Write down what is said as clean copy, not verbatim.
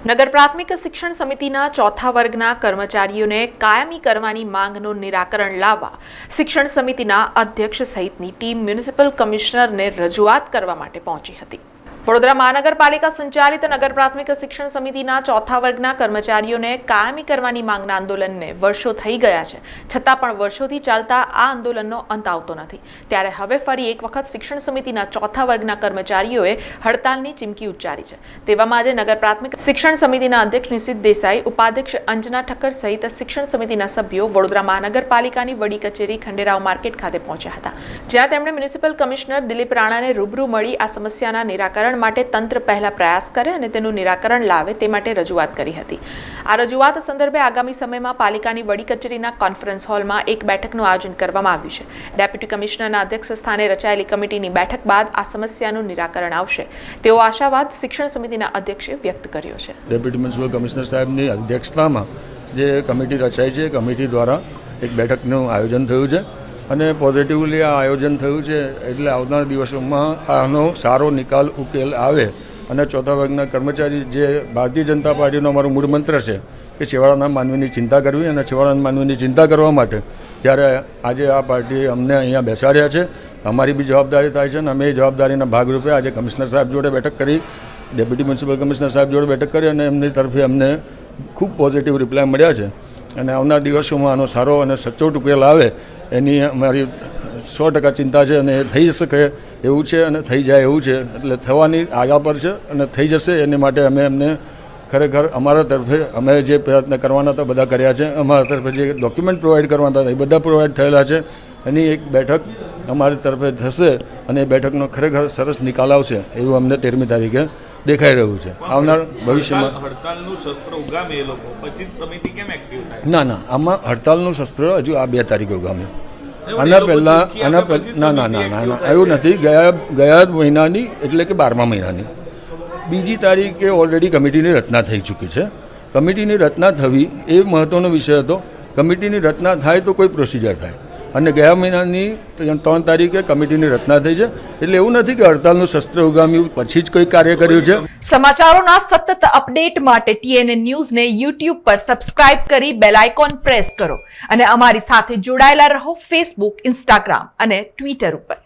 નગર પ્રાથમિક શિક્ષણ સમિતિના ચોથા વર્ગના કર્મચારીઓને કાયમી કરવાની માંગનું નિરાકરણ લાવવા શિક્ષણ સમિતિના અધ્યક્ષ સહિતની ટીમ મ્યુનિસિપલ કમિશનરને રજૂઆત કરવા માટે પહોંચી હતી। વડોદરા મહાનગરપાલિકા સંચાલિત નગર પ્રાથમિક શિક્ષણ સમિતિના ચોથા વર્ગના કર્મચારીઓને કાયમી કરવાની માંગના આંદોલનને વર્ષો થઈ ગયા છે, છતાં પણ વર્ષોથી ચાલતા આ આંદોલનનો અંત આવતો નથી। ત્યારે હવે ફરી એક વખત શિક્ષણ સમિતિના ચોથા વર્ગના કર્મચારીઓએ હડતાલની ચીમકી ઉચ્ચારી છે। તેવામાં આજે નગર પ્રાથમિક શિક્ષણ સમિતિના અધ્યક્ષ નિશિત દેસાઈ, ઉપાધ્યક્ષ અંજના ઠક્કર સહિત શિક્ષણ સમિતિના સભ્યો વડોદરા મહાનગરપાલિકાની વડી કચેરી ખંડેરાવ માર્કેટ ખાતે પહોંચ્યા હતા, જ્યાં તેમણે મ્યુનિસિપલ કમિશનર દિલીપ રાણાને રૂબરૂ મળી આ સમસ્યાના નિરાકરણ માટે તંત્ર પહેલા પ્રયાસ કરે અને તેનું નિરાકરણ લાવે તે માટે રજૂઆત કરી હતી। આ રજૂઆત સંદર્ભે આગામી સમયમાં પાલિકાની વડી કચેરીના કોન્ફરન્સ હોલમાં એક બેઠકનું આયોજન કરવામાં આવ્યું છે। ડેપ્યુટી કમિશનરના અધ્યક્ષ સ્થાને રચાયેલી કમિટીની બેઠક બાદ આ સમસ્યાનું નિરાકરણ આવશે તેવો આશાવાદ શિક્ષણ સમિતિના અધ્યક્ષે વ્યક્ત કર્યો છે। ડેપ્યુટી મ્યુનિસિપલ કમિશનર સાહેબની અધ્યક્ષતામાં જે કમિટી રચાઈ છે, કમિટી દ્વારા એક બેઠકનું આયોજન થયું છે અને પોઝિટિવલી આ આયોજન થયું છે એટલે આવનાર દિવસોમાં આનો સારો નિકાલ ઉકેલ આવે અને ચોથા વર્ગના કર્મચારી જે ભારતીય જનતા પાર્ટીનો અમારો મૂળ મંત્ર છે કે છેવાડાના માનવીની ચિંતા કરવી અને છેવાડાના માનવીની ચિંતા કરવા માટે જ્યારે આજે આ પાર્ટી અમને અહીંયા બેસાડ્યા છે, અમારી બી જવાબદારી થાય છે અને અમે એ જવાબદારીના ભાગરૂપે આજે કમિશનર સાહેબ જોડે બેઠક કરી, ડેપ્યુટી મ્યુનિસિપલ કમિશનર સાહેબ જોડે બેઠક કરી અને એમની તરફે અમને ખૂબ પોઝિટિવ રિપ્લાય મળ્યા છે અને આવનાર દિવસોમાં આનો સારો અને સચોટ ઉકેલ આવે એની અમારી 100% ચિંતા છે અને થઈ શકે એવું છે અને થઈ જાય એવું છે, એટલે થવાની આગા પર છે અને થઈ જશે એની માટે અમે એમને ખરેખર અમારા તરફે અમે જે પ્રયત્ન કરવાના હતા બધા કર્યા છે, અમારા તરફે જે ડોક્યુમેન્ટ પ્રોવાઈડ કરવાના હતા એ બધા પ્રોવાઈડ થયેલા છે। એની એક બેઠક અમારી તરફે થશે અને એ બેઠકનો ખરેખર સરસ નિકાલ આવશે એવું અમને 13મી તારીખે દેખાઈ રહ્યું છે। આવનાર ભવિષ્યમાં હડતાલનું શસ્ત્ર ઉગામે એ લોકો પછી સમિતિ કેમ એક્ટિવ થાય? ના, આમાં હડતાલનું શસ્ત્ર હજુ આ 2 તારીખે ઉગામ્યું। આના પહેલાં ના એવું નથી। ગયા મહિનાની એટલે કે 12મા મહિનાની 2જી તારીખે ઓલરેડી કમિટીની રચના થઈ ચૂકી છે। કમિટીની રચના થવી એ મહત્ત્વનો વિષય હતો। કમિટીની રચના થાય તો કોઈ પ્રોસિજર થાય અને ગયા મહિનાની 3 તારીખે કમિટીની રચના થઈ છે, એટલે એવું નથી કે હડતાલનું શસ્ત્ર ઉગામ્યું પછી જ કોઈ કાર્ય કર્યું છે। સમાચારોના સતત અપડેટ માટે TNN ન્યૂઝને YouTube પર સબસ્ક્રાઇબ કરી બેલ આઇકોન પ્રેસ કરો અને અમારી સાથે જોડાયેલા રહો Facebook, Instagram અને Twitter ઉપર।